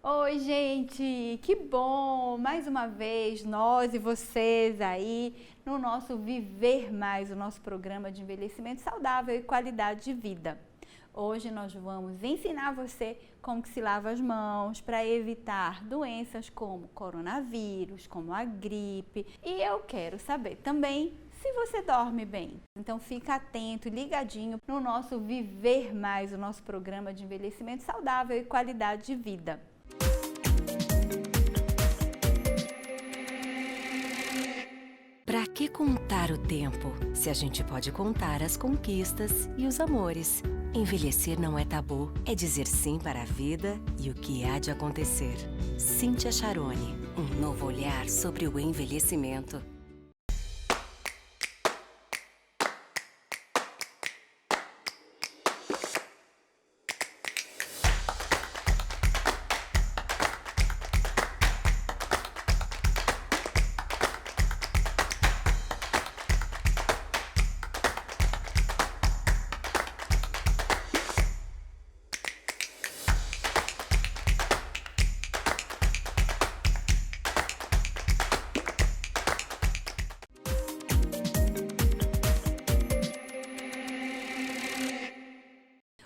Oi, gente, que bom! Mais uma vez, nós e vocês aí no nosso Viver Mais, o nosso programa de envelhecimento saudável e qualidade de vida. Hoje nós vamos ensinar você como que se lava as mãos para evitar doenças como coronavírus, como a gripe. E eu quero saber também se você dorme bem. Então fica atento e ligadinho no nosso Viver Mais, o nosso programa de envelhecimento saudável e qualidade de vida. Para que contar o tempo, se a gente pode contar as conquistas e os amores? Envelhecer não é tabu, é dizer sim para a vida e o que há de acontecer. Cíntia Charone, um novo olhar sobre o envelhecimento.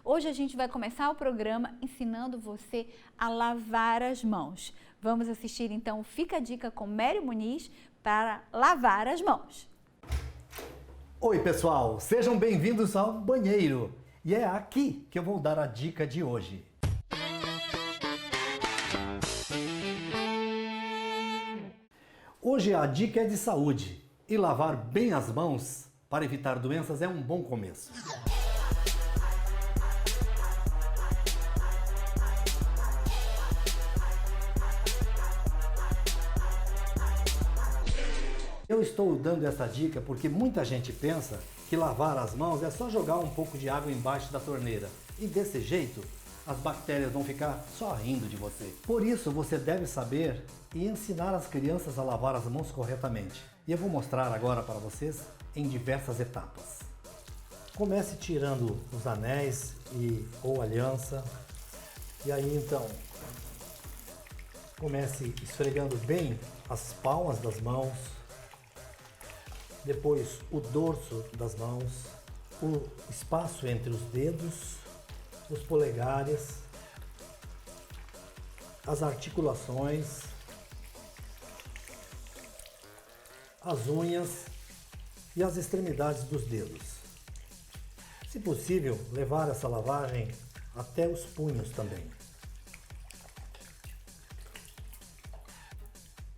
Hoje a gente vai começar o programa ensinando você a lavar as mãos. Vamos assistir então Fica a Dica com Mary Muniz para lavar as mãos. Oi pessoal, sejam bem-vindos ao banheiro. E é aqui que eu vou dar a dica de hoje. Hoje a dica é de saúde e lavar bem as mãos para evitar doenças é um bom começo. Eu estou dando essa dica porque muita gente pensa que lavar as mãos é só jogar um pouco de água embaixo da torneira e desse jeito as bactérias vão ficar só rindo de você. Por isso você deve saber e ensinar as crianças a lavar as mãos corretamente. E eu vou mostrar agora para vocês em diversas etapas. Comece tirando os anéis ou aliança e aí então comece esfregando bem as palmas das mãos. Depois o dorso das mãos, o espaço entre os dedos, os polegares, as articulações, as unhas e as extremidades dos dedos. Se possível, levar essa lavagem até os punhos também.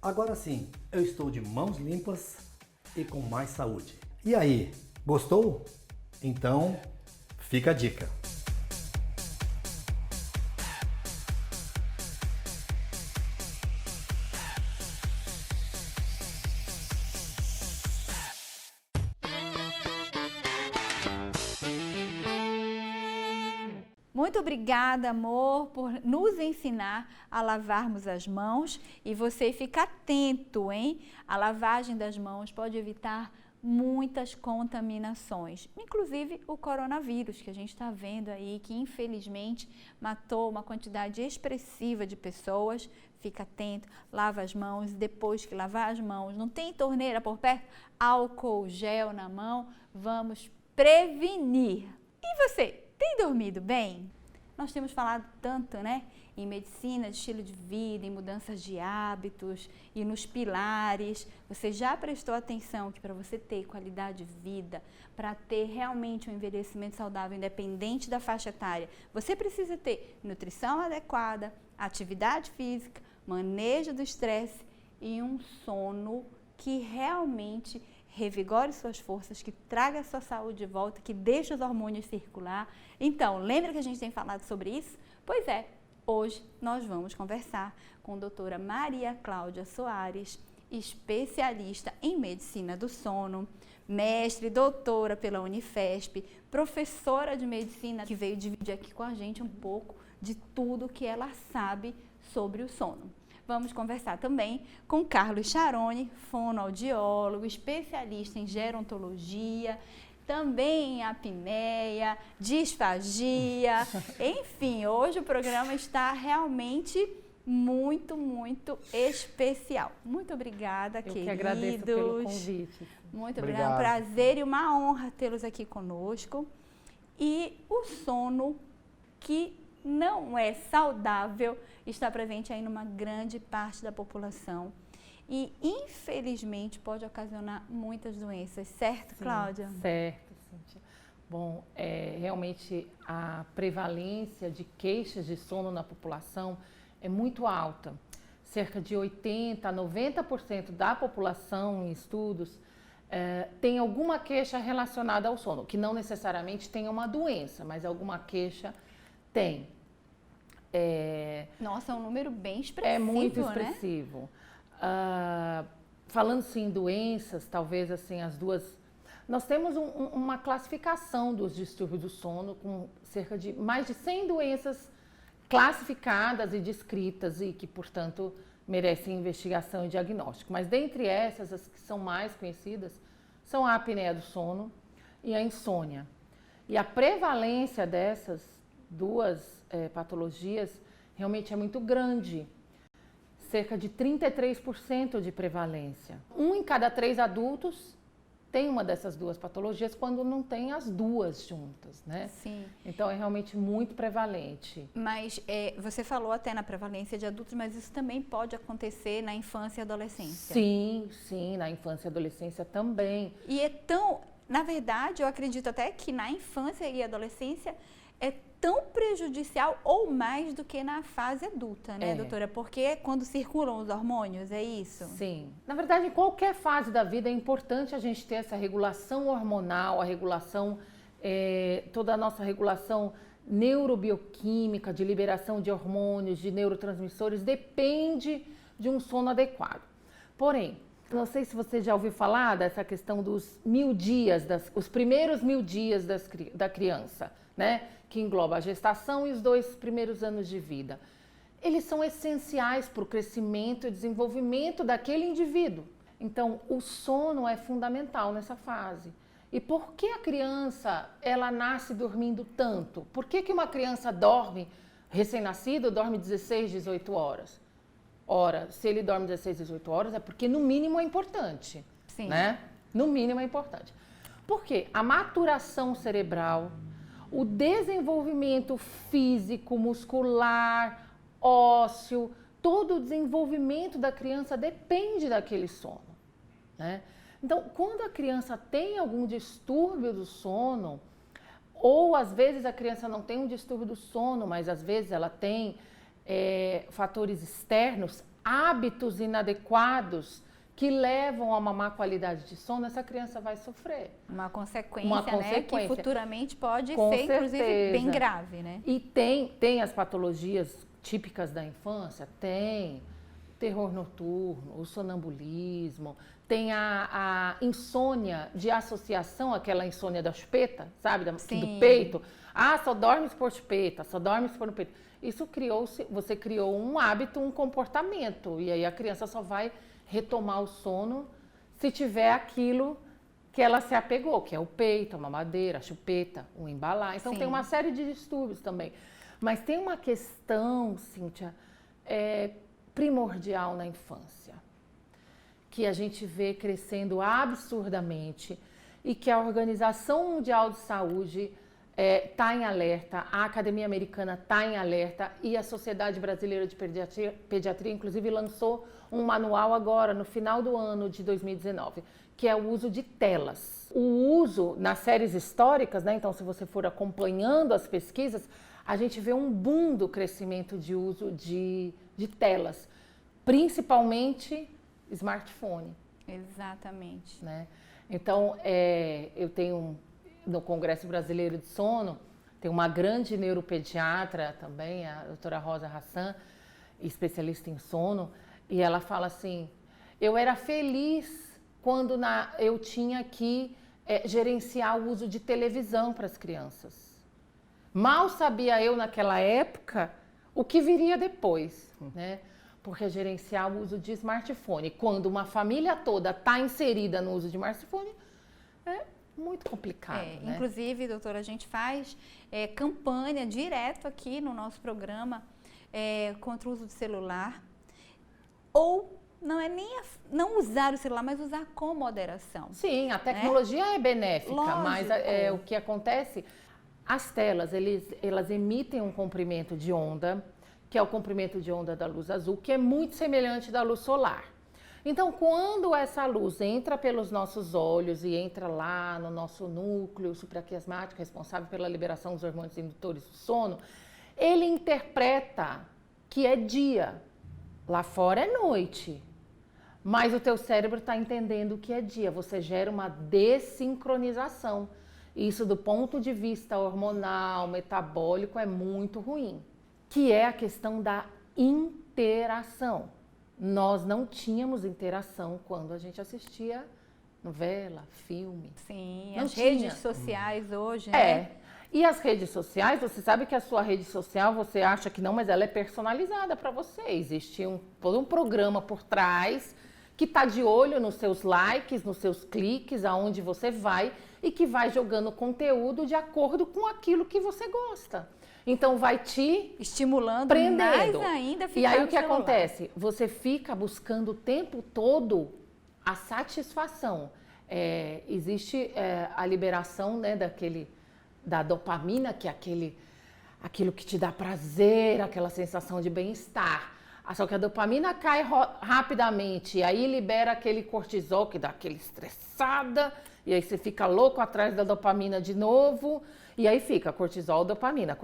Agora sim, eu estou de mãos limpas e com mais saúde. E aí, gostou? Então, fica a dica. Muito obrigada, amor, por nos ensinar a lavarmos as mãos e você fica atento, hein? A lavagem das mãos pode evitar muitas contaminações, inclusive o coronavírus que a gente está vendo aí, que infelizmente matou uma quantidade expressiva de pessoas. Fica atento, lava as mãos, depois que lavar as mãos, não tem torneira por perto, álcool gel na mão, vamos prevenir. E você? Tem dormido bem? Nós temos falado tanto, né, em medicina, de estilo de vida, em mudanças de hábitos e nos pilares. Você já prestou atenção que para você ter qualidade de vida, para ter realmente um envelhecimento saudável, independente da faixa etária, você precisa ter nutrição adequada, atividade física, manejo do estresse e um sono que realmente revigore suas forças, que traga a sua saúde de volta, que deixe os hormônios circular. Então, lembra que a gente tem falado sobre isso? Pois é, hoje nós vamos conversar com a doutora Maria Cláudia Soares, especialista em medicina do sono, mestre, doutora pela Unifesp, professora de medicina, que veio dividir aqui com a gente um pouco de tudo que ela sabe sobre o sono. Vamos conversar também com Carlos Charone, fonoaudiólogo, especialista em gerontologia, também em apneia, disfagia, enfim, hoje o programa está realmente muito, muito especial. Muito obrigada, Eu queridos. que agradeço pelo convite. Muito obrigada, é um prazer e uma honra tê-los aqui conosco. E o sono que não é saudável está presente aí numa grande parte da população. E, infelizmente, pode ocasionar muitas doenças, certo, Cláudia? Certo, Cíntia. Bom, realmente a prevalência de queixas de sono na população é muito alta. Cerca de 80% a 90% da população em estudos tem alguma queixa relacionada ao sono, que não necessariamente tem uma doença, mas alguma queixa tem. Nossa, é um número bem expressivo, É muito né? expressivo. Falando-se em doenças, talvez assim as duas... Nós temos uma classificação dos distúrbios do sono com cerca de mais de 100 doenças classificadas e descritas e que, portanto, merecem investigação e diagnóstico. Mas dentre essas, as que são mais conhecidas são a apneia do sono e a insônia. E a prevalência dessas duas patologias realmente é muito grande. Cerca de 33% de prevalência. 1 em cada 3 adultos tem uma dessas duas patologias quando não tem as duas juntas, né? Sim. Então é realmente muito prevalente. Mas você falou até na prevalência de adultos, mas isso também pode acontecer na infância e adolescência. Sim, sim, na infância e adolescência também. E é tão, na verdade, eu acredito até que na infância e adolescência é tão prejudicial ou mais do que na fase adulta, né, doutora? Porque é quando circulam os hormônios, é isso? Sim. Na verdade, em qualquer fase da vida é importante a gente ter essa regulação hormonal, a regulação, toda a nossa regulação neurobioquímica, de liberação de hormônios, de neurotransmissores, depende de um sono adequado. Porém, não sei se você já ouviu falar dessa questão dos 1000 dias, os primeiros 1000 dias da criança, né? Que engloba a gestação e os 2 primeiros anos de vida. Eles são essenciais para o crescimento e desenvolvimento daquele indivíduo. Então, o sono é fundamental nessa fase. E por que a criança, ela nasce dormindo tanto? Por que uma criança dorme, recém-nascido, dorme 16, 18 horas? Ora, se ele dorme 16, 18 horas, é porque no mínimo é importante. Sim. Né? No mínimo é importante. Porque a maturação cerebral, o desenvolvimento físico, muscular, ósseo, todo o desenvolvimento da criança depende daquele sono, né? Então, quando a criança tem algum distúrbio do sono, ou às vezes a criança não tem um distúrbio do sono, mas às vezes ela tem fatores externos, hábitos inadequados, que levam a uma má qualidade de sono, essa criança vai sofrer. Uma consequência, né? Que futuramente pode Com ser, certeza. inclusive, bem grave, né? E tem as patologias típicas da infância, tem terror noturno, o sonambulismo, tem a insônia de associação, aquela insônia da chupeta, sabe? Do peito. Ah, só dorme por chupeta, só dorme por peito. Isso você criou um hábito, um comportamento, e aí a criança só vai retomar o sono se tiver aquilo que ela se apegou, que é o peito, a mamadeira, a chupeta, o embalar. Então tem uma série de distúrbios também. Mas tem uma questão, Cíntia, primordial na infância, que a gente vê crescendo absurdamente e que a Organização Mundial de Saúde está em alerta, a Academia Americana está em alerta e a Sociedade Brasileira de Pediatria, inclusive, lançou um manual agora, no final do ano de 2019, que é o uso de telas. O uso nas séries históricas, né? Então, se você for acompanhando as pesquisas, a gente vê um boom do crescimento de uso de telas, principalmente smartphone. Exatamente. Né? Então, eu tenho no Congresso Brasileiro de Sono, tem uma grande neuropediatra também, a doutora Rosa Hassan, especialista em sono, e ela fala assim, eu era feliz quando eu tinha que gerenciar o uso de televisão para as crianças. Mal sabia eu naquela época o que viria depois, né? Porque gerenciar o uso de smartphone, quando uma família toda está inserida no uso de smartphone, é muito complicado, né? Inclusive, doutora, a gente faz campanha direto aqui no nosso programa contra o uso do celular. Ou não é nem não usar o celular, mas usar com moderação. Sim, a tecnologia é benéfica, Lógico. mas o que acontece, as telas, elas emitem um comprimento de onda, que é o comprimento de onda da luz azul, que é muito semelhante da luz solar. Então, quando essa luz entra pelos nossos olhos e entra lá no nosso núcleo supraquiasmático, responsável pela liberação dos hormônios indutores do sono, ele interpreta que é dia. Lá fora é noite. Mas o teu cérebro está entendendo que é dia. Você gera uma desincronização. Isso, do ponto de vista hormonal, metabólico, é muito ruim. Que é a questão da interação. Nós não tínhamos interação quando a gente assistia novela, filme. Sim, Não as tinha. redes sociais hoje, né? E as redes sociais, você sabe que a sua rede social, você acha que não, mas ela é personalizada para você. Existe todo um programa por trás que está de olho nos seus likes, nos seus cliques, aonde você vai e que vai jogando conteúdo de acordo com aquilo que você gosta. Então vai te estimulando prendendo. mais ainda a ficar E aí no o que celular. acontece? Você fica buscando o tempo todo a satisfação. Existe a liberação, né, da dopamina, que é aquilo que te dá prazer, aquela sensação de bem-estar. Só que a dopamina cai rapidamente, e aí libera aquele cortisol que dá aquele estressada, e aí você fica louco atrás da dopamina de novo, e aí fica cortisol, dopamina,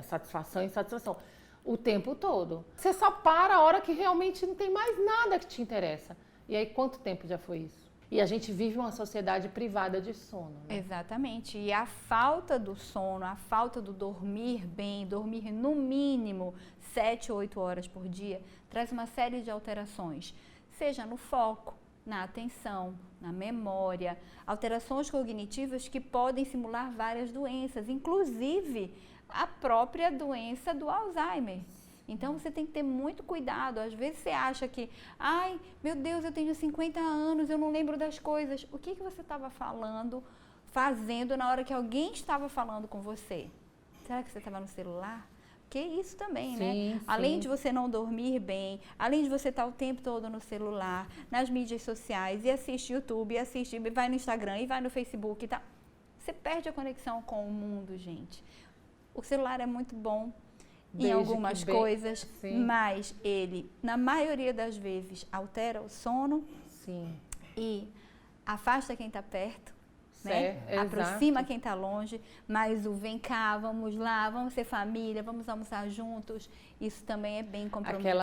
satisfação, insatisfação, o tempo todo. Você só para a hora que realmente não tem mais nada que te interessa. E aí quanto tempo já foi isso? E a gente vive uma sociedade privada de sono. Né? Exatamente. E a falta do sono, a falta do dormir bem, dormir no mínimo 7 ou 8 horas por dia, traz uma série de alterações, seja no foco, na atenção, na memória, alterações cognitivas que podem simular várias doenças, inclusive a própria doença do Alzheimer. Então, você tem que ter muito cuidado. Às vezes você acha que, ai, meu Deus, eu tenho 50 anos, eu não lembro das coisas. O que você estava fazendo na hora que alguém estava falando com você? Será que você estava no celular? Porque isso também, né? Sim. Além de você não dormir bem, além de você estar o tempo todo no celular, nas mídias sociais, e assiste YouTube, vai no Instagram, e vai no Facebook e tal. Você perde a conexão com o mundo, gente. O celular é muito bom em algumas coisas, mas ele, na maioria das vezes, altera o sono. Sim. E afasta quem está perto, né? Exato. Aproxima quem está longe, mas o vem cá, vamos lá, vamos ser família, vamos almoçar juntos, isso também é bem comprometido.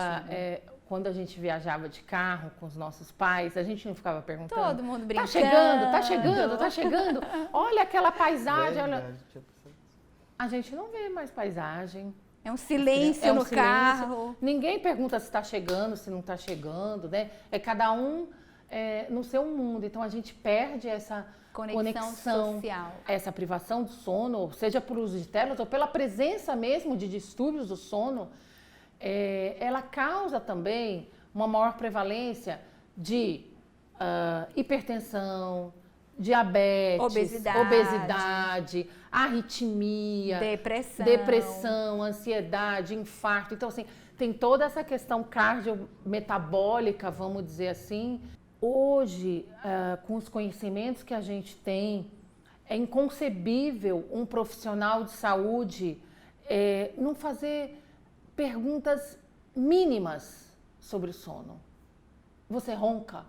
Quando a gente viajava de carro com os nossos pais, a gente não ficava perguntando. Todo mundo brincando. Tá chegando. Olha aquela paisagem. Olha. A gente não vê mais paisagem. É um silêncio no carro. Ninguém pergunta se está chegando, se não está chegando, né? É cada um no seu mundo. Então a gente perde essa conexão social. Essa privação do sono, seja por uso de telas ou pela presença mesmo de distúrbios do sono, ela causa também uma maior prevalência de hipertensão, diabetes, obesidade, arritmia, depressão, ansiedade, infarto. Então, assim, tem toda essa questão cardiometabólica, vamos dizer assim. Hoje, com os conhecimentos que a gente tem, é inconcebível um profissional de saúde não fazer perguntas mínimas sobre o sono. Você ronca?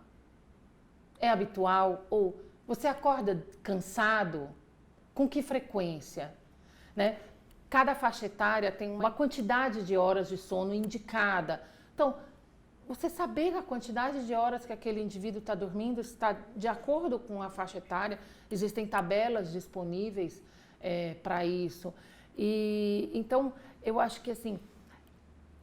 É habitual? Ou você acorda cansado? Com que frequência? Né? Cada faixa etária tem uma quantidade de horas de sono indicada. Então, você saber a quantidade de horas que aquele indivíduo está dormindo está de acordo com a faixa etária. Existem tabelas disponíveis para isso. E então, eu acho que assim,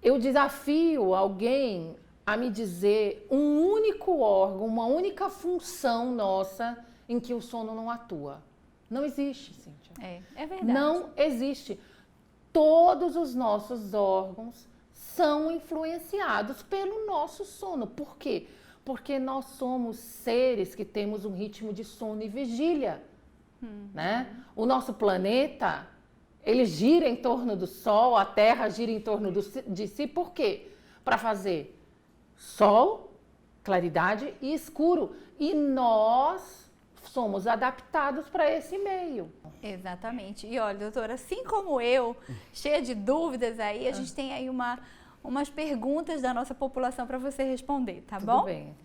eu desafio alguém a me dizer um único órgão, uma única função nossa em que o sono não atua. Não existe, Cíntia. É verdade. Não existe. Todos os nossos órgãos são influenciados pelo nosso sono. Por quê? Porque nós somos seres que temos um ritmo de sono e vigília. Né? O nosso planeta, Ele gira em torno do Sol, a Terra gira em torno de si, por quê? Para fazer sol, claridade e escuro. E nós somos adaptados para esse meio. Exatamente. E olha, doutora, assim como eu, cheia de dúvidas aí, a gente tem aí umas perguntas da nossa população para você responder, tá bom? Tudo bem.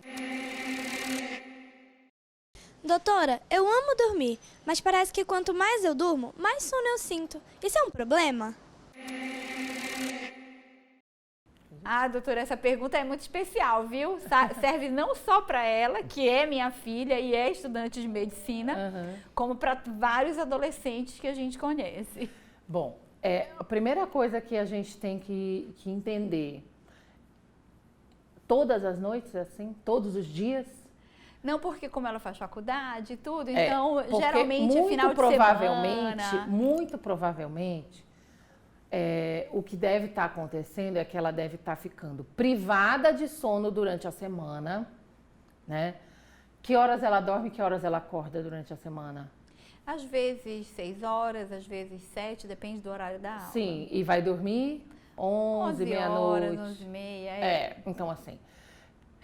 Doutora, eu amo dormir, mas parece que quanto mais eu durmo, mais sono eu sinto. Isso é um problema? Ah, doutora, essa pergunta é muito especial, viu? Serve não só para ela, que é minha filha e é estudante de medicina, como para vários adolescentes que a gente conhece. Bom, a primeira coisa que a gente tem que entender, todas as noites, assim, todos os dias? Não, porque como ela faz faculdade e tudo, então Porque geralmente é final de semana. Muito provavelmente, o que deve estar acontecendo é que ela deve estar ficando privada de sono durante a semana, né? Que horas ela dorme, que horas ela acorda durante a semana? Às vezes 6 horas, às vezes 7, depende do horário da aula. Sim, e vai dormir 11, meia-noite. 11h30. Então assim,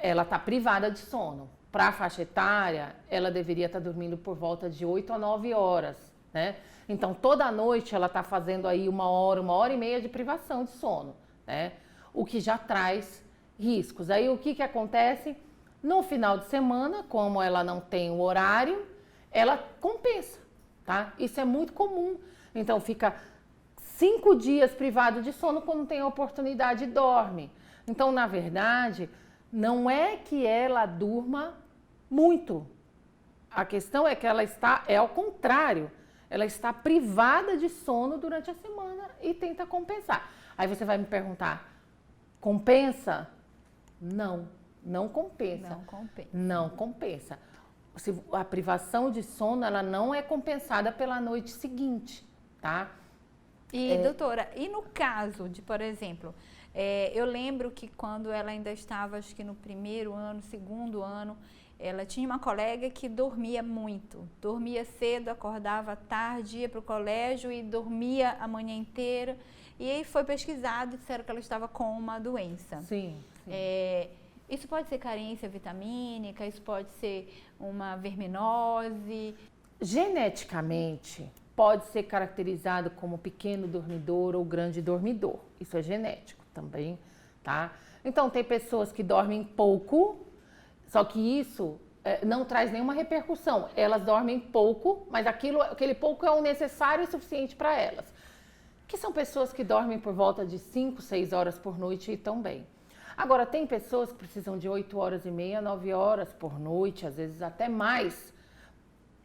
ela está privada de sono. Para a faixa etária, ela deveria estar dormindo por volta de 8 a 9 horas, né? Então, toda noite ela está fazendo aí 1 hora e meia de privação de sono, né? O que já traz riscos. Aí, o que acontece? No final de semana, como ela não tem o horário, ela compensa, tá? Isso é muito comum. Então, fica 5 dias privado de sono, quando tem a oportunidade, dorme. Então, na verdade, não é que ela durma muito. A questão é que ela está, ao contrário, ela está privada de sono durante a semana e tenta compensar. Aí você vai me perguntar, compensa? Não, não compensa. Não compensa. Não compensa. A privação de sono, ela não é compensada pela noite seguinte, tá? E, doutora, e no caso de, por exemplo, eu lembro que quando ela ainda estava, acho que no primeiro ano, segundo ano, ela tinha uma colega que dormia muito. Dormia cedo, acordava tarde, ia para o colégio e dormia a manhã inteira. E aí foi pesquisado e disseram que ela estava com uma doença. Sim. Isso pode ser carência vitamínica, isso pode ser uma verminose. Geneticamente, pode ser caracterizado como pequeno dormidor ou grande dormidor. Isso é genético também, tá? Então, tem pessoas que dormem pouco, só que isso não traz nenhuma repercussão. Elas dormem pouco, mas aquele pouco é o necessário e suficiente para elas. Que são pessoas que dormem por volta de 5, 6 horas por noite e estão bem. Agora, tem pessoas que precisam de 8 horas e meia, 9 horas por noite, às vezes até mais,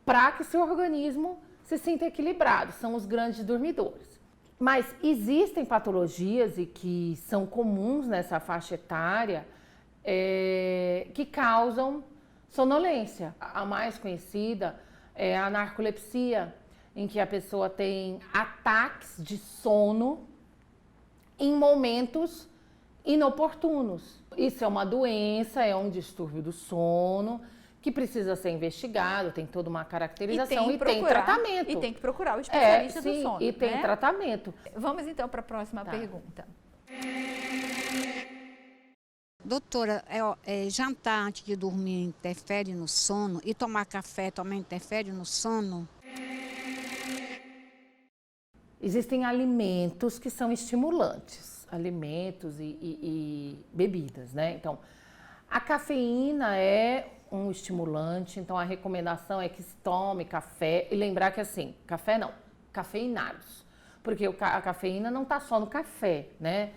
para que seu organismo se sinta equilibrado. São os grandes dormidores. Mas existem patologias e que são comuns nessa faixa etária que causam sonolência. A mais conhecida é a narcolepsia, em que a pessoa tem ataques de sono em momentos inoportunos. Isso é uma doença, é um distúrbio do sono que precisa ser investigado, tem toda uma caracterização e tem tratamento. E tem que procurar o especialista do sono. E tem tratamento. Vamos então para a próxima pergunta. Doutora, jantar antes de dormir interfere no sono? E tomar café também interfere no sono? Existem alimentos que são estimulantes, alimentos e bebidas, né? Então, a cafeína é um estimulante, então a recomendação é que se tome café e lembrar que assim, café não, cafeinados, porque a cafeína não está só no café, né?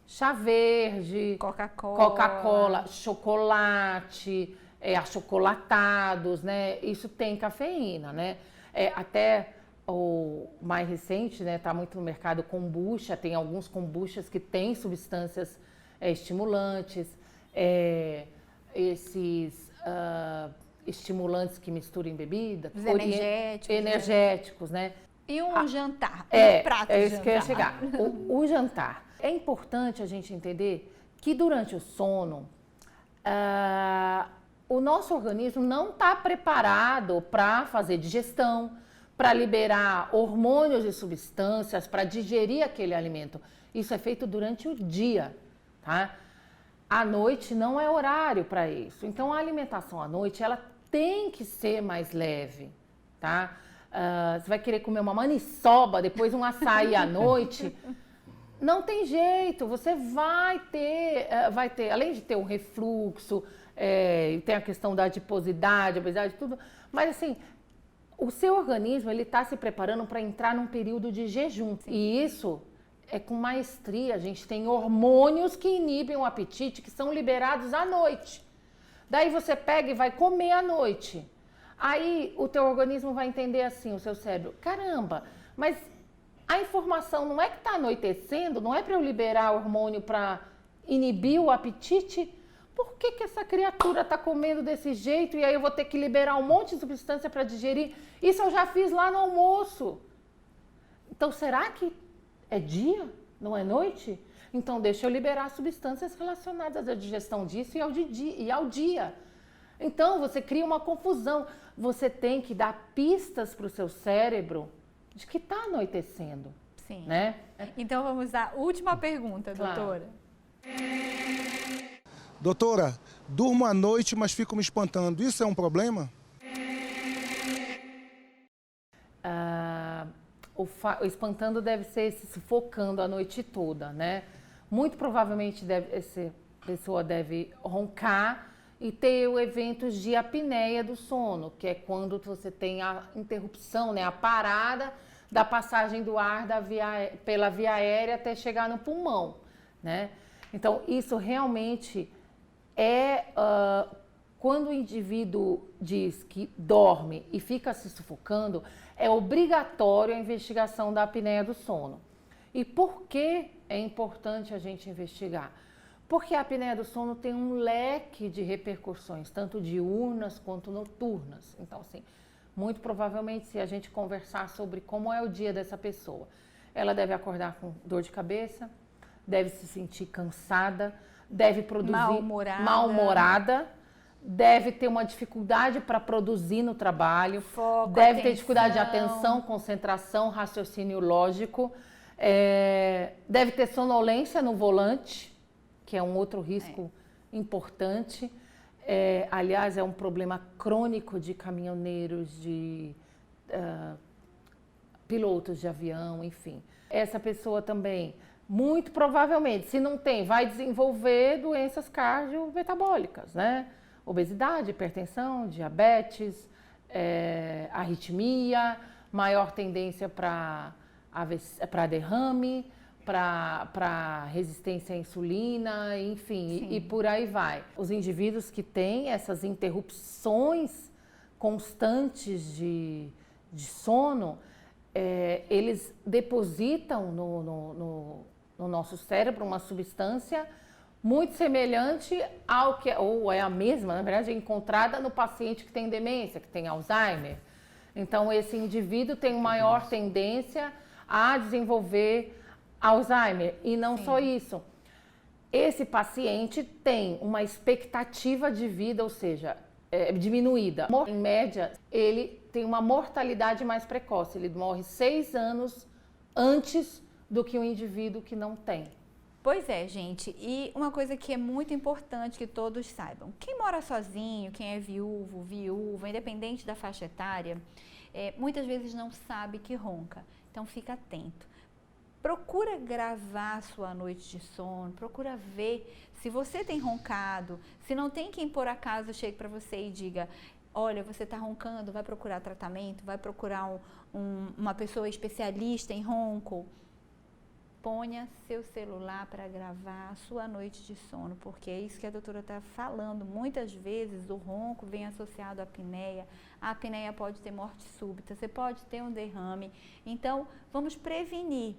Chá verde, Coca-Cola, chocolate, achocolatados, né? Isso tem cafeína, né? Até o mais recente, né? Tá muito no mercado kombucha, tem alguns kombuchas que têm substâncias estimulantes, esses estimulantes que misturam em bebida, os energéticos, né? E um jantar, um prato de jantar. É isso que eu ia chegar. O jantar. É importante a gente entender que durante o sono, o nosso organismo não está preparado para fazer digestão, para liberar hormônios e substâncias, para digerir aquele alimento. Isso é feito durante o dia, tá? À noite não é horário para isso. Então, a alimentação à noite, ela tem que ser mais leve, tá? Você vai querer comer uma maniçoba, depois um açaí à noite, não tem jeito, você vai ter, além de ter um refluxo, tem a questão da adiposidade, obesidade, tudo, mas assim, o seu organismo, ele está se preparando para entrar num período de jejum. Sim. E isso é com maestria. A gente tem hormônios que inibem o apetite, que são liberados à noite. Daí você pega e vai comer à noite. Aí o teu organismo vai entender assim, o seu cérebro, caramba, mas a informação não é que está anoitecendo, não é para eu liberar hormônio para inibir o apetite? Por que essa criatura está comendo desse jeito e aí eu vou ter que liberar um monte de substância para digerir? Isso eu já fiz lá no almoço. Então, será que é dia, não é noite? Então, deixa eu liberar substâncias relacionadas à digestão disso e ao dia. Então, você cria uma confusão. Você tem que dar pistas para o seu cérebro de que está anoitecendo. Sim. Né? Então, vamos à última pergunta, doutora. Doutora, durmo à noite, mas fico me espantando. Isso é um problema? O espantando deve ser se sufocando a noite toda, né? Muito provavelmente essa pessoa deve roncar e ter eventos de apneia do sono, que é quando você tem a interrupção, né? A parada da passagem do ar pela via aérea até chegar no pulmão, né? Então, isso realmente quando o indivíduo diz que dorme e fica se sufocando, é obrigatório a investigação da apneia do sono. E por que é importante a gente investigar? Porque a apneia do sono tem um leque de repercussões, tanto diurnas quanto noturnas. Então, assim, muito provavelmente, se a gente conversar sobre como é o dia dessa pessoa, ela deve acordar com dor de cabeça, deve se sentir cansada, deve produzir mal-humorada, deve ter uma dificuldade para produzir no trabalho, foco, deve ter dificuldade de atenção, concentração, raciocínio lógico, deve ter sonolência no volante, que é um outro risco importante. Aliás, é um problema crônico de caminhoneiros, de pilotos de avião, enfim. Essa pessoa também, muito provavelmente, se não tem, vai desenvolver doenças cardiometabólicas, né? Obesidade, hipertensão, diabetes, arritmia, maior tendência para derrame, para resistência à insulina, enfim, e por aí vai. Os indivíduos que têm essas interrupções constantes de sono, eles depositam no nosso cérebro uma substância muito semelhante ao que, ou é a mesma, na verdade, é encontrada no paciente que tem demência, que tem Alzheimer. Então, esse indivíduo tem maior tendência a desenvolver Alzheimer. E não só isso. Esse paciente tem uma expectativa de vida, ou seja, diminuída. Em média, ele tem uma mortalidade mais precoce. Ele morre 6 anos antes do que um indivíduo que não tem. Pois é, gente, e uma coisa que é muito importante que todos saibam, quem mora sozinho, quem é viúvo, viúva, independente da faixa etária, muitas vezes não sabe que ronca, então fica atento. Procura gravar a sua noite de sono, procura ver se você tem roncado, se não tem quem por acaso chegue para você e diga, olha, você está roncando, vai procurar tratamento, vai procurar uma pessoa especialista em ronco. Ponha seu celular para gravar a sua noite de sono, porque é isso que a doutora está falando. Muitas vezes o ronco vem associado à apneia. A apneia pode ter morte súbita, você pode ter um derrame. Então, vamos prevenir.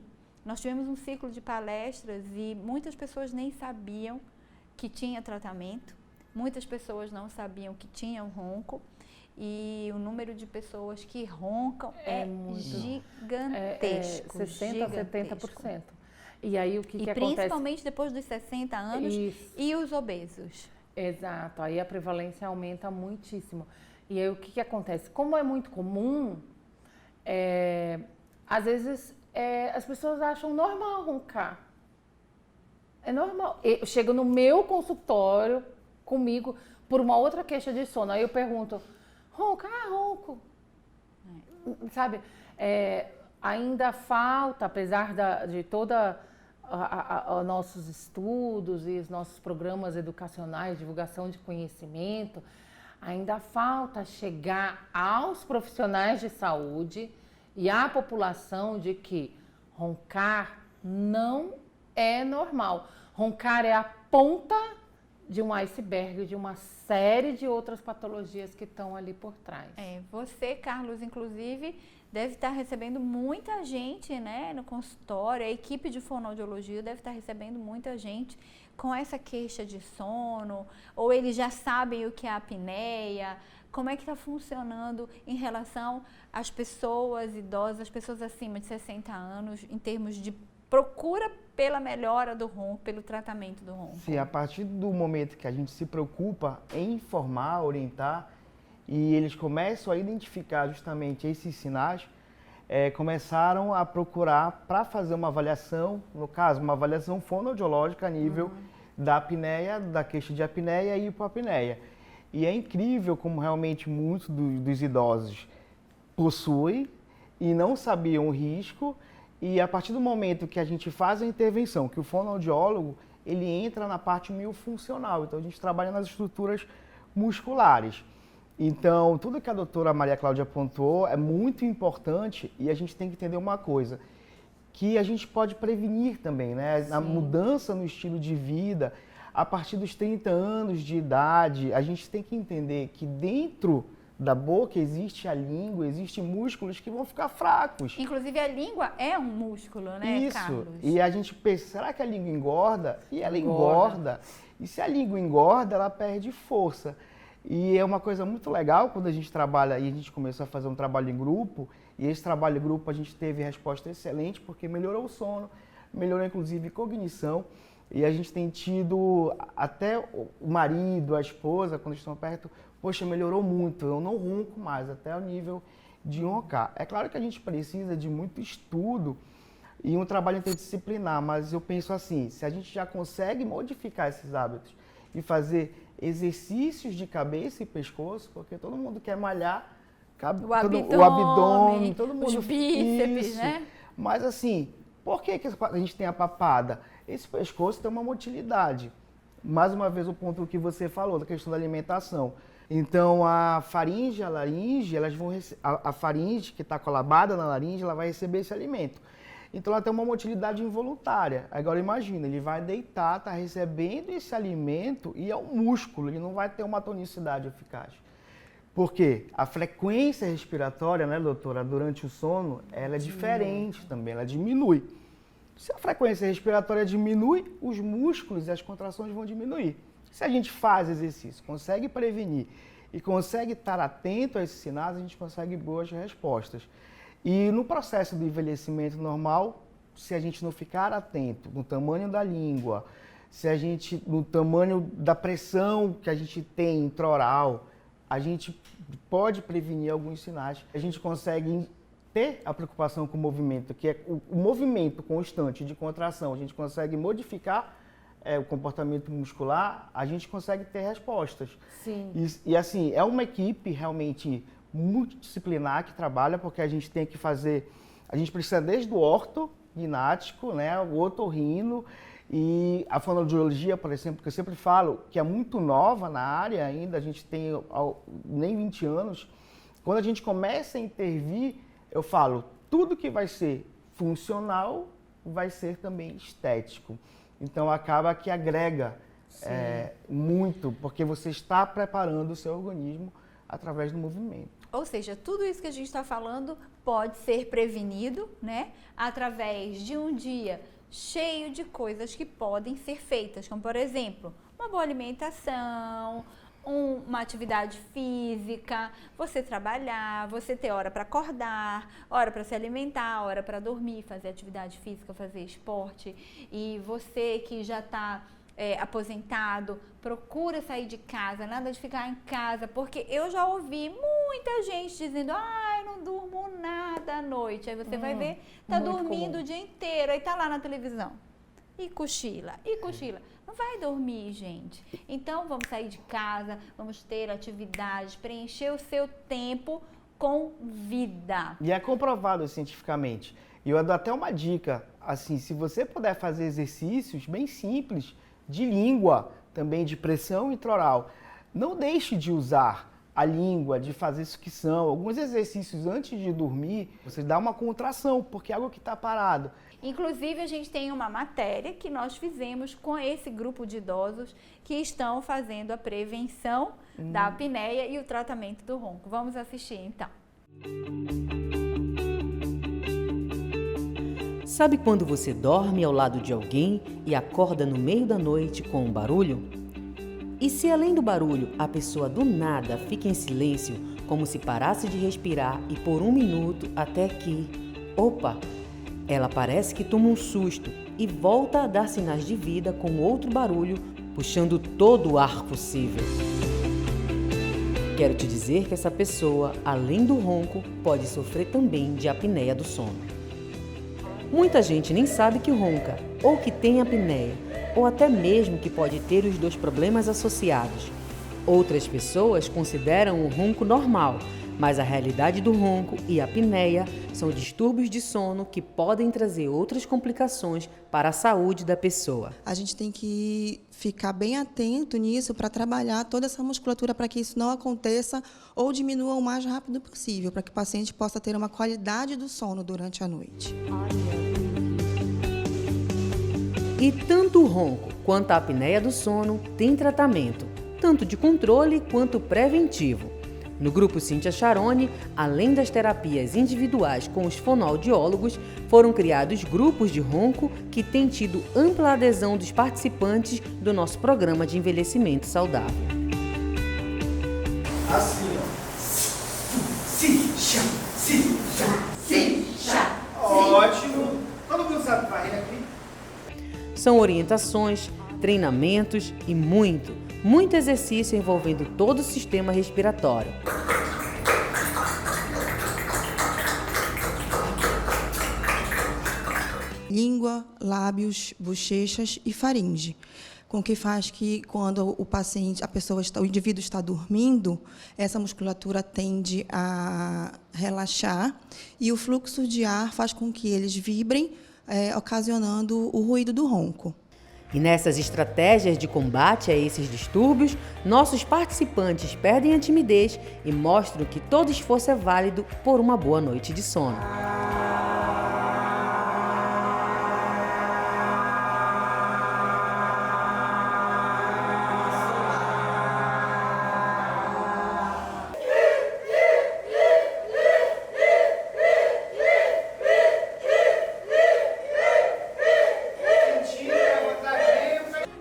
Nós tivemos um ciclo de palestras e muitas pessoas nem sabiam que tinha tratamento. Muitas pessoas não sabiam que tinham ronco. E o número de pessoas que roncam é gigantesco. 60% a 70%. E aí o que acontece? Principalmente depois dos 60 anos e os obesos. Exato, aí a prevalência aumenta muitíssimo. E aí o que acontece? Como é muito comum, Às vezes as pessoas acham normal roncar. É normal. Eu chego no meu consultório comigo por uma outra queixa de sono. Aí eu pergunto, ronca? Ah, ronco. Sabe? Ainda falta, apesar de toda nossos estudos e os nossos programas educacionais, divulgação de conhecimento, ainda falta chegar aos profissionais de saúde e à população de que roncar não é normal. Roncar é a ponta de um iceberg, de uma série de outras patologias que estão ali por trás. Você, Carlos, inclusive, deve estar recebendo muita gente, né, no consultório. A equipe de fonoaudiologia deve estar recebendo muita gente com essa queixa de sono, ou eles já sabem o que é a apneia. Como é que está funcionando em relação às pessoas idosas, as pessoas acima de 60 anos, em termos de procura pela melhora do ronco, pelo tratamento do ronco? Sim, a partir do momento que a gente se preocupa em informar, orientar, e eles começam a identificar justamente esses sinais, começaram a procurar para fazer uma avaliação, no caso, uma avaliação fonoaudiológica a nível da apneia, da queixa de apneia e hipopneia. E é incrível como realmente muitos dos idosos possuem e não sabiam o risco. E a partir do momento que a gente faz a intervenção, que o fonoaudiólogo, ele entra na parte miofuncional. Então, a gente trabalha nas estruturas musculares. Então, tudo que a doutora Maria Cláudia apontou é muito importante e a gente tem que entender uma coisa, que a gente pode prevenir também, né? Sim. A mudança no estilo de vida, a partir dos 30 anos de idade, a gente tem que entender que dentro da boca existe a língua, existem músculos que vão ficar fracos. Inclusive a língua é um músculo, né, Isso. Carlos? E a gente pensa, será que a língua engorda? E ela engorda. E se a língua engorda, ela perde força. E é uma coisa muito legal quando a gente trabalha, e a gente começou a fazer um trabalho em grupo, e esse trabalho em grupo a gente teve resposta excelente, porque melhorou o sono, melhorou inclusive cognição, e a gente tem tido até o marido, a esposa, quando estão perto, poxa, melhorou muito, eu não ronco mais, até o nível de roncar. É claro que a gente precisa de muito estudo e um trabalho interdisciplinar, mas eu penso assim, se a gente já consegue modificar esses hábitos e fazer exercícios de cabeça e pescoço, porque todo mundo quer malhar o abdômen, todo mundo, os bíceps, isso. né? Mas assim, por que a gente tem a papada? Esse pescoço tem uma motilidade. Mais uma vez o ponto que você falou, da questão da alimentação. Então a faringe, a laringe, elas vão a faringe que está colabada na laringe, ela vai receber esse alimento. Então ela tem uma motilidade involuntária. Agora imagina, ele vai deitar, está recebendo esse alimento e é um músculo, ele não vai ter uma tonicidade eficaz. Por quê? A frequência respiratória, né, doutora, durante o sono, ela é diferente também, ela diminui. Se a frequência respiratória diminui, os músculos e as contrações vão diminuir. Se a gente faz exercício, consegue prevenir e consegue estar atento a esses sinais, a gente consegue boas respostas. E no processo do envelhecimento normal, se a gente não ficar atento no tamanho da língua, no tamanho da pressão que a gente tem intraoral, a gente pode prevenir alguns sinais. A gente consegue ter a preocupação com o movimento, que é o movimento constante de contração, a gente consegue modificar o comportamento muscular, a gente consegue ter respostas. Sim. E assim, é uma equipe realmente multidisciplinar que trabalha, porque a gente tem que fazer, a gente precisa desde o ortognático, né, o otorrino e a fonoaudiologia, por exemplo, que eu sempre falo, que é muito nova na área ainda, a gente tem nem 20 anos. Quando a gente começa a intervir, eu falo, tudo que vai ser funcional vai ser também estético. Então acaba que agrega muito, porque você está preparando o seu organismo através do movimento. Ou seja, tudo isso que a gente está falando pode ser prevenido, né? Através de um dia cheio de coisas que podem ser feitas, como por exemplo, uma boa alimentação, uma atividade física, você trabalhar, você ter hora para acordar, hora para se alimentar, hora para dormir, fazer atividade física, fazer esporte. E você que já está aposentado, procura sair de casa, nada de ficar em casa, porque eu já ouvi muita gente dizendo, ai, não durmo nada à noite. Aí você vai ver, tá dormindo comum o dia inteiro, aí tá lá na televisão. E cochila. Não vai dormir, gente. Então, vamos sair de casa, vamos ter atividades, preencher o seu tempo com vida. E é comprovado cientificamente. E eu dou até uma dica, assim, se você puder fazer exercícios bem simples de língua, também de pressão intraoral, não deixe de usar a língua, de fazer sucção. Alguns exercícios antes de dormir, você dá uma contração, porque é algo que está parado. Inclusive, a gente tem uma matéria que nós fizemos com esse grupo de idosos que estão fazendo a prevenção da apneia e o tratamento do ronco. Vamos assistir, então. Sabe quando você dorme ao lado de alguém e acorda no meio da noite com um barulho? E se além do barulho a pessoa do nada fica em silêncio, como se parasse de respirar e por um minuto até que, opa, ela parece que toma um susto e volta a dar sinais de vida com outro barulho, puxando todo o ar possível. Quero te dizer que essa pessoa, além do ronco, pode sofrer também de apneia do sono. Muita gente nem sabe que ronca, ou que tem apneia, ou até mesmo que pode ter os dois problemas associados. Outras pessoas consideram o ronco normal, mas a realidade do ronco e a apneia são distúrbios de sono que podem trazer outras complicações para a saúde da pessoa. A gente tem que ficar bem atento nisso para trabalhar toda essa musculatura para que isso não aconteça ou diminua o mais rápido possível, para que o paciente possa ter uma qualidade do sono durante a noite. E tanto o ronco quanto a apneia do sono têm tratamento, tanto de controle quanto preventivo. No grupo Cíntia Charone, além das terapias individuais com os fonoaudiólogos, foram criados grupos de ronco que têm tido ampla adesão dos participantes do nosso programa de envelhecimento saudável. Assim, ó. Ótimo. Todo mundo sabe varrer aqui? São orientações, treinamentos e muito exercício envolvendo todo o sistema respiratório. Língua, lábios, bochechas e faringe, com que faz que quando o indivíduo está dormindo, essa musculatura tende a relaxar e o fluxo de ar faz com que eles vibrem, ocasionando o ruído do ronco. E nessas estratégias de combate a esses distúrbios, nossos participantes perdem a timidez e mostram que todo esforço é válido por uma boa noite de sono.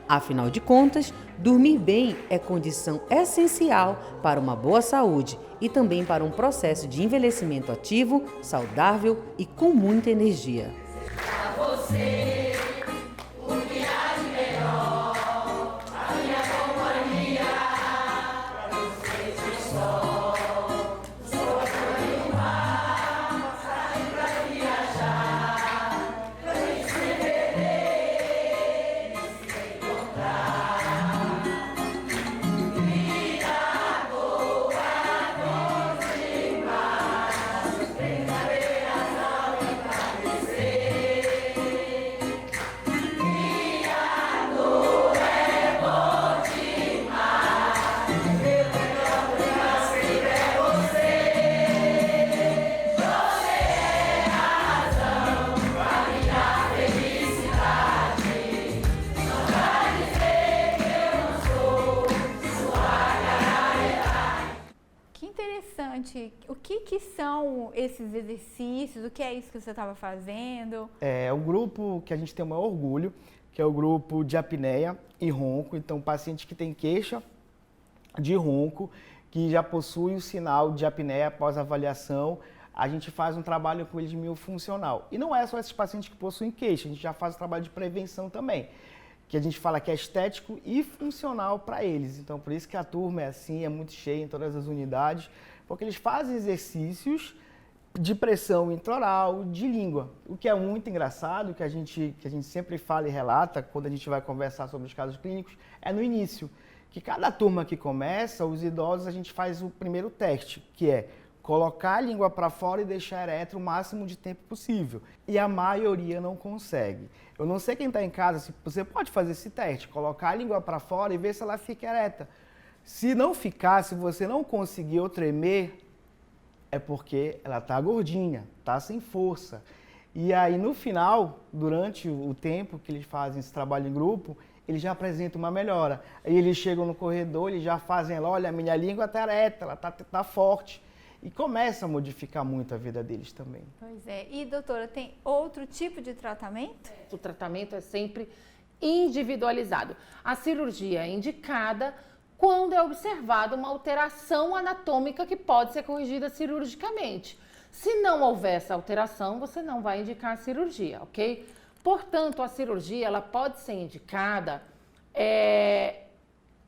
Afinal de contas, dormir bem é condição essencial para uma boa saúde e também para um processo de envelhecimento ativo, saudável e com muita energia. O que são esses exercícios? O que é isso que você estava fazendo? É o grupo que a gente tem o maior orgulho, que é o grupo de apneia e ronco. Então, pacientes que têm queixa de ronco, que já possuem o sinal de apneia após avaliação, a gente faz um trabalho com eles miofuncional. E não é só esses pacientes que possuem queixa, a gente já faz o trabalho de prevenção também. que a gente fala que é estético e funcional para eles. Então, por isso que a turma é assim, é muito cheia em todas as unidades, porque eles fazem exercícios de pressão intraoral, de língua. O que é muito engraçado, que a gente sempre fala e relata quando a gente vai conversar sobre os casos clínicos, é no início. Que cada turma que começa, os idosos, a gente faz o primeiro teste, que é colocar a língua para fora e deixar ereto o máximo de tempo possível. E a maioria não consegue. Eu não sei quem está em casa, se você pode fazer esse teste, colocar a língua para fora e ver se ela fica ereta. Se não ficar, se você não conseguir ou tremer, é porque ela está gordinha, está sem força. E aí, no final, durante o tempo que eles fazem esse trabalho em grupo, eles já apresentam uma melhora. Aí eles chegam no corredor, eles já fazem, olha, a minha língua está ereta, ela está forte. E começa a modificar muito a vida deles também. Pois é. E, doutora, tem outro tipo de tratamento? O tratamento é sempre individualizado. A cirurgia é indicada quando é observada uma alteração anatômica que pode ser corrigida cirurgicamente. Se não houver essa alteração, você não vai indicar a cirurgia, ok? Portanto, a cirurgia ela pode ser indicada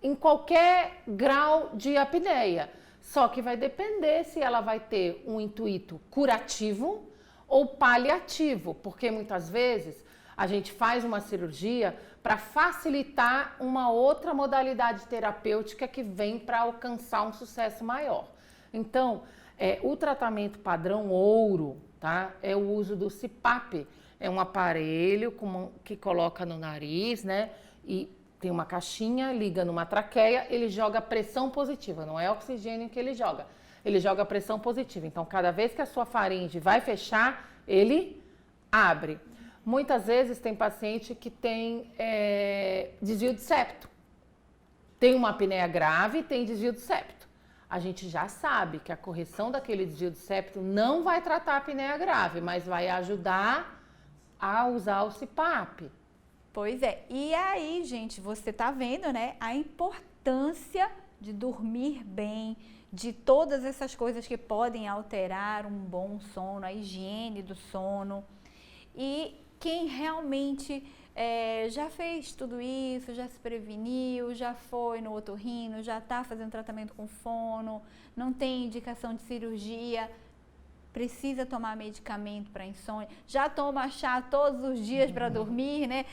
em qualquer grau de apneia, só que vai depender se ela vai ter um intuito curativo ou paliativo, porque muitas vezes a gente faz uma cirurgia para facilitar uma outra modalidade terapêutica que vem para alcançar um sucesso maior. Então, o tratamento padrão ouro, tá? É o uso do CPAP. É um aparelho que coloca no nariz, né? E tem uma caixinha, liga numa traqueia, ele joga pressão positiva, não é oxigênio que ele joga pressão positiva. Então, cada vez que a sua faringe vai fechar, ele abre. Muitas vezes tem paciente que tem desvio de septo. Tem uma apneia grave e tem desvio de septo. A gente já sabe que a correção daquele desvio de septo não vai tratar a apneia grave, mas vai ajudar a usar o CPAP. Pois é. E aí, gente, você tá vendo, né, a importância de dormir bem, de todas essas coisas que podem alterar um bom sono, a higiene do sono. E quem realmente já fez tudo isso, já se preveniu, já foi no otorrino, já está fazendo tratamento com fono, não tem indicação de cirurgia, precisa tomar medicamento para insônia, já toma chá todos os dias para dormir, né?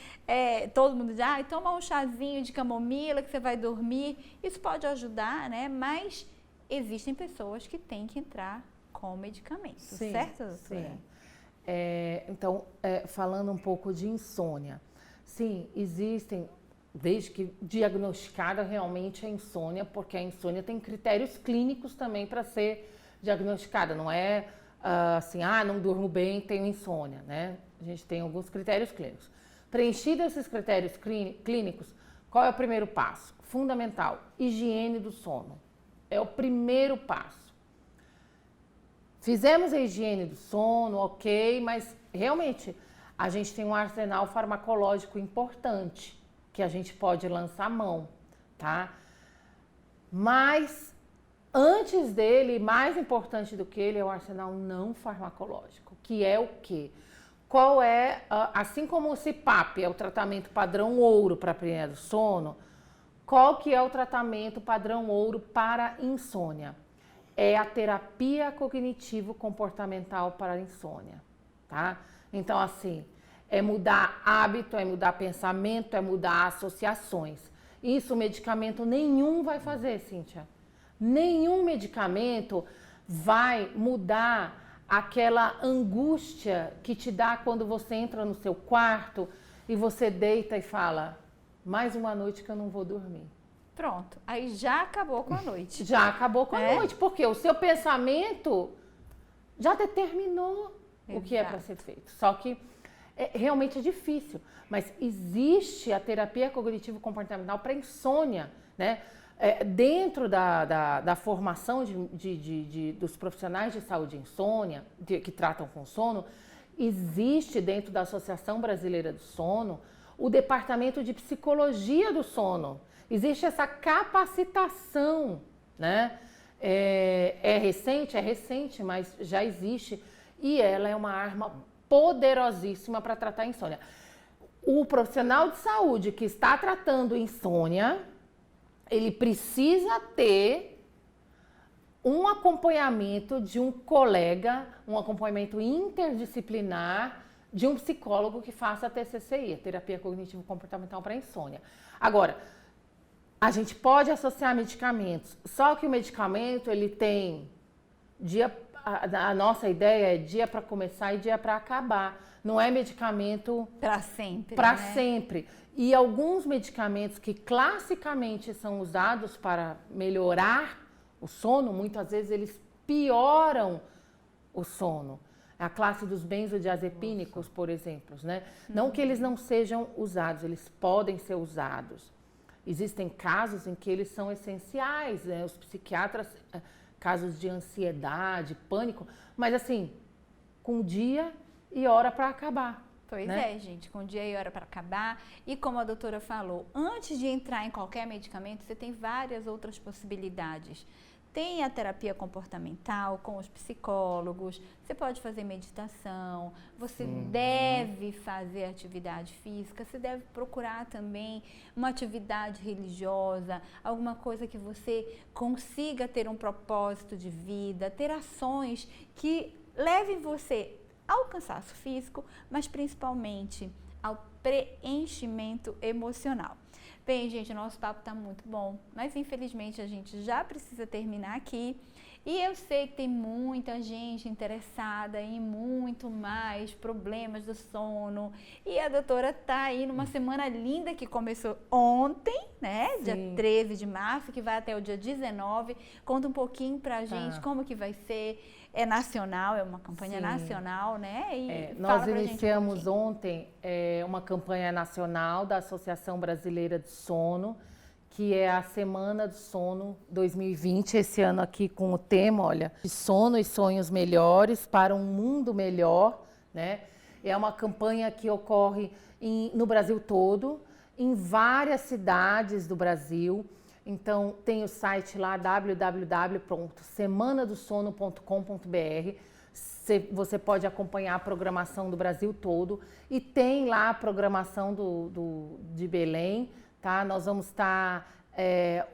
Todo mundo diz, toma um chazinho de camomila que você vai dormir. Isso pode ajudar, né? Mas existem pessoas que têm que entrar com medicamento, sim, certo, doutora? Sim. Então, falando um pouco de insônia. Sim, existem, desde que diagnosticada realmente a insônia, porque a insônia tem critérios clínicos também para ser diagnosticada, não é assim, não durmo bem, tenho insônia, né? A gente tem alguns critérios clínicos. Preenchidos esses critérios clínicos, qual é o primeiro passo? Fundamental, higiene do sono. É o primeiro passo. Fizemos a higiene do sono, ok, mas realmente a gente tem um arsenal farmacológico importante que a gente pode lançar mão, tá? Mas antes dele, mais importante do que ele, é o arsenal não farmacológico, que é o quê? Qual é, assim como o CPAP é o tratamento padrão ouro para a apneia do sono, qual que é o tratamento padrão ouro para insônia? É a terapia cognitivo-comportamental para a insônia, tá? Então, assim, é mudar hábito, é mudar pensamento, é mudar associações. Isso medicamento nenhum vai fazer, Cíntia. Nenhum medicamento vai mudar aquela angústia que te dá quando você entra no seu quarto e você deita e fala, mais uma noite que eu não vou dormir. Pronto, aí já acabou com a noite. Já acabou com a noite, porque o seu pensamento já determinou o que é para ser feito. Só que realmente é difícil, mas existe a terapia cognitivo-comportamental para insônia, né? Dentro da formação dos profissionais de saúde e insônia, que tratam com sono, existe dentro da Associação Brasileira do Sono o Departamento de Psicologia do Sono. Existe essa capacitação, né? É recente, mas já existe. E ela é uma arma poderosíssima para tratar a insônia. O profissional de saúde que está tratando insônia, ele precisa ter um acompanhamento de um colega, um acompanhamento interdisciplinar de um psicólogo que faça a TCCI, a terapia cognitivo-comportamental para insônia. Agora, a gente pode associar medicamentos, só que o medicamento ele tem a nossa ideia é dia para começar e dia para acabar. Não é medicamento para sempre. Para sempre. E alguns medicamentos que classicamente são usados para melhorar o sono, muitas vezes eles pioram o sono. A classe dos benzodiazepínicos, por exemplo, né? Não que eles não sejam usados, eles podem ser usados. Existem casos em que eles são essenciais, né? Os psiquiatras, casos de ansiedade, pânico, mas assim, com dia e hora para acabar. Pois né? é, gente, com dia e hora para acabar. E como a doutora falou, antes de entrar em qualquer medicamento, você tem várias outras possibilidades. Tem a terapia comportamental com os psicólogos, você pode fazer meditação, você deve fazer atividade física, você deve procurar também uma atividade religiosa, alguma coisa que você consiga ter um propósito de vida, ter ações que levem você ao cansaço físico, mas principalmente ao preenchimento emocional. Bem, gente, o nosso papo tá muito bom, mas infelizmente a gente já precisa terminar aqui. E eu sei que tem muita gente interessada em muito mais problemas do sono. E a doutora tá aí numa semana linda que começou ontem, né? Sim. Dia 13 de março, que vai até o dia 19. Conta um pouquinho pra gente como que vai ser. É nacional, é uma campanha nacional, né? E nós iniciamos ontem uma campanha nacional da Associação Brasileira de Sono, que é a Semana do Sono 2020, esse ano aqui com o tema, olha, de sono e sonhos melhores para um mundo melhor, né? É uma campanha que ocorre no Brasil todo, em várias cidades do Brasil. Então, tem o site lá, www.semanadossono.com.br. Você pode acompanhar a programação do Brasil todo. E tem lá a programação de Belém, tá? Nós vamos estar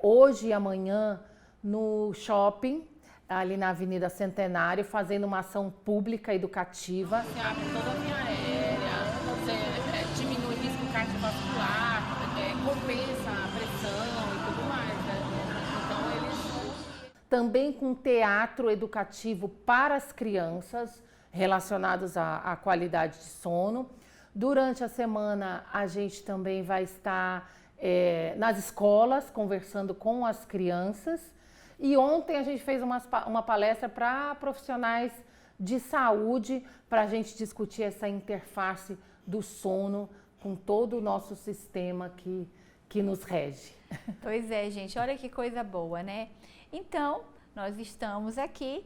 hoje e amanhã no shopping, ali na Avenida Centenário, fazendo uma ação pública educativa. Você abre toda a via aérea, você diminui o risco cardiovascular, compensa a pressão. Também com teatro educativo para as crianças, relacionados à qualidade de sono. Durante a semana, a gente também vai estar nas escolas, conversando com as crianças. E ontem a gente fez uma palestra para profissionais de saúde, para a gente discutir essa interface do sono com todo o nosso sistema que nos rege. Pois é, gente, olha que coisa boa, né? Então, nós estamos aqui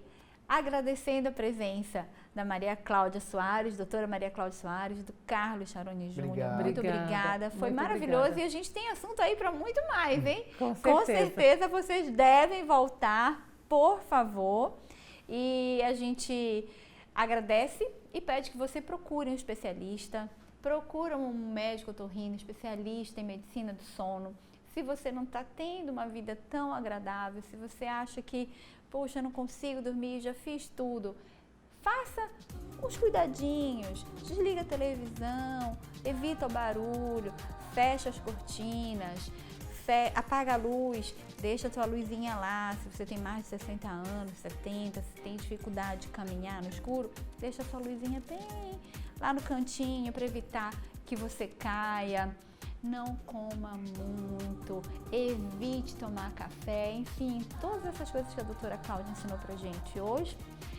agradecendo a presença da Maria Cláudia Soares, doutora Maria Cláudia Soares, do Carlos Charoni Júnior. Muito obrigada. Foi maravilhoso. Obrigada. E a gente tem assunto aí para muito mais, hein? Com certeza vocês devem voltar, por favor. E a gente agradece e pede que você procure um especialista, procura um médico otorrino, especialista em medicina do sono. Se você não está tendo uma vida tão agradável, se você acha que, poxa, eu não consigo dormir, já fiz tudo, faça uns cuidadinhos, desliga a televisão, evita o barulho, fecha as cortinas, apaga a luz, deixa a tua luzinha lá. Se você tem mais de 60 anos, 70, se tem dificuldade de caminhar no escuro, deixa a sua luzinha bem lá no cantinho para evitar que você caia. Não coma muito, evite tomar café, enfim, todas essas coisas que a doutora Cláudia ensinou pra gente hoje,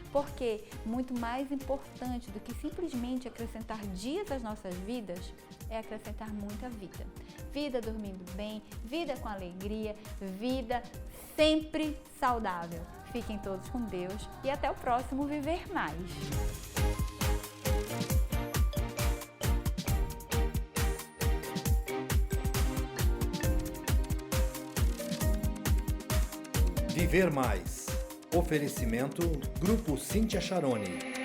porque muito mais importante do que simplesmente acrescentar dias às nossas vidas é acrescentar muita vida. Vida dormindo bem, vida com alegria, vida sempre saudável. Fiquem todos com Deus e até o próximo Viver Mais. Viver Mais. Oferecimento Grupo Cíntia Charoni.